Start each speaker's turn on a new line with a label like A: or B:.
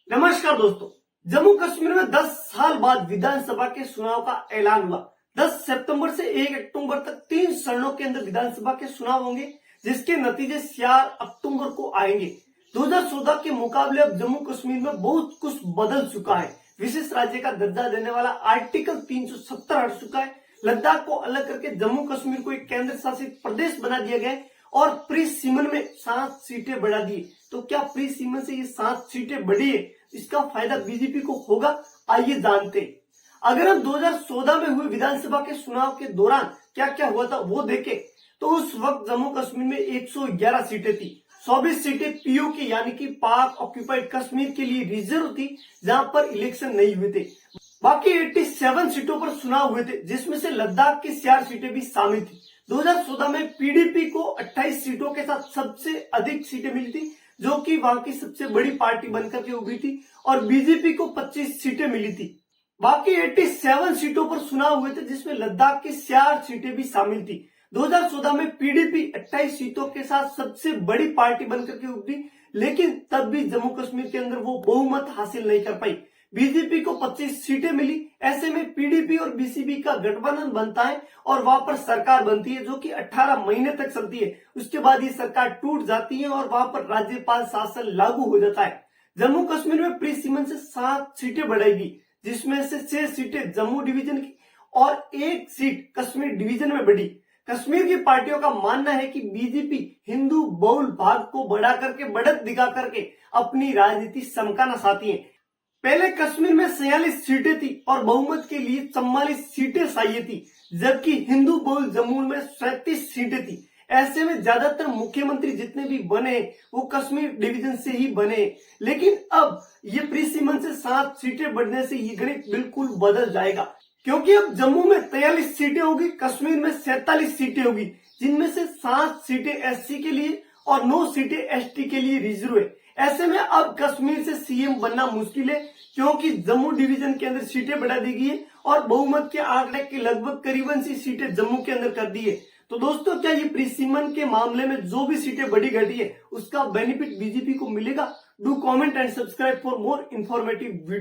A: नमस्कार दोस्तों। जम्मू कश्मीर में 10 साल बाद विधानसभा के चुनाव का ऐलान हुआ। 10 सितंबर से 1 अक्टूबर तक 3 चरणों के अंदर विधानसभा के चुनाव होंगे, जिसके नतीजे 4 अक्टूबर को आएंगे। 2014 के मुकाबले अब जम्मू कश्मीर में बहुत कुछ बदल चुका है। विशेष राज्य का दर्जा देने वाला आर्टिकल 370 हट चुका है। लद्दाख को अलग करके जम्मू कश्मीर को एक केंद्र शासित प्रदेश बना दिया गया है और प्री सीमन में 7 सीटें बढ़ा दी। तो क्या प्री सीमन से ये 7 सीटें बढ़ी है, इसका फायदा बीजेपी को होगा? आइए जानते हैं। अगर हम 2014 में हुए विधानसभा के चुनाव के दौरान क्या क्या हुआ था वो देखें, तो उस वक्त जम्मू कश्मीर में 111 सीटें थी। 24 सीटें पीओके यानी कि पाक ऑक्यूपाइड कश्मीर के लिए रिजर्व थी, जहां पर इलेक्शन नहीं हुए थे। बाकी 87 सीटों पर चुनाव हुए थे, जिसमें से लद्दाख की 4 सीटें भी शामिल थी। 2014 में पीडीपी को 28 सीटों के साथ सबसे अधिक सीटें मिली थी, जो कि वहां की सबसे बड़ी पार्टी बनकर के उभरी थी, और बीजेपी को 25 सीटें मिली थी। बाकी 87 सीटों पर चुनाव हुए थे, जिसमें लद्दाख की 4 सीटें भी शामिल थी। 2014 में पीडीपी 28 सीटों के साथ सबसे बड़ी पार्टी बनकर के उभरी, लेकिन तब भी जम्मू कश्मीर के अंदर वो बहुमत हासिल नहीं कर पाई। बीजेपी को 25 सीटें मिली। ऐसे में पीडीपी और बीसीपी का गठबंधन बनता है और वहां पर सरकार बनती है, जो कि 18 महीने तक चलती है। उसके बाद ये सरकार टूट जाती है और वहां पर राज्यपाल शासन लागू हो जाता है। जम्मू कश्मीर में प्री सीमन से 7 सीटें बढ़ाएगी, जिसमें से 6 सीटें जम्मू डिवीजन की और 1 सीट कश्मीर डिवीजन में बढ़ी। कश्मीर की पार्टियों का मानना है कि बीजेपी हिंदू बहुल भाग को बढ़ा करके, बढ़त दिखा करके अपनी राजनीति चमकाना चाहती है। पहले कश्मीर में 46 सीटें थी और बहुमत के लिए 44 सीटें चाहिए थी, जबकि हिंदू बहुल जम्मू में 37 सीटें थी। ऐसे में ज्यादातर मुख्यमंत्री जितने भी बने वो कश्मीर डिवीजन से ही बने। लेकिन अब ये प्री सीमन से 7 सीटें बढ़ने से ये गणित बिल्कुल बदल जाएगा, क्योंकि अब जम्मू में 43 सीटें होगी, कश्मीर में 47 सीटें होगी, जिनमें से 7 सीटें एससी के लिए और 9 सीटें एसटी के लिए रिजर्व है। ऐसे में अब कश्मीर से सीएम बनना मुश्किल है, क्योंकि जम्मू डिवीजन के अंदर सीटें बढ़ा दी गई है और बहुमत के आंकड़े की लगभग करीबन सी सीटें जम्मू के अंदर कर दी है। तो दोस्तों, क्या ये प्री सीमन के मामले में जो भी सीटें बढ़ी घटी है, उसका बेनिफिट बीजेपी को मिलेगा? Do comment and subscribe for more informative video.